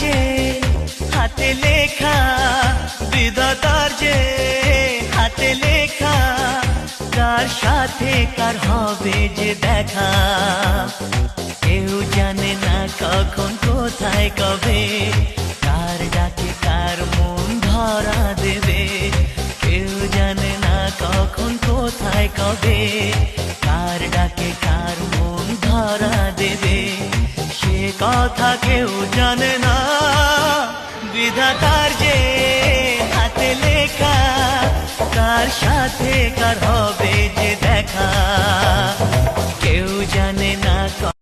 যে হাতে লেখা, বিধাতার যে হাতে লেখা, কার সাথে কার হবে যে দেখা। কেউ জানে না কখন কোথায় কবে, কার ডাকে কার মন ধরা দেবে। কেউ জানে না কখন কোথায় কবে, কার ডাকে কার মন ধরা দেবে। সে কথা কেউ জানে না, বিধাতার যে হাতে লেখা, কার সাথে কার হবে যে দেখা।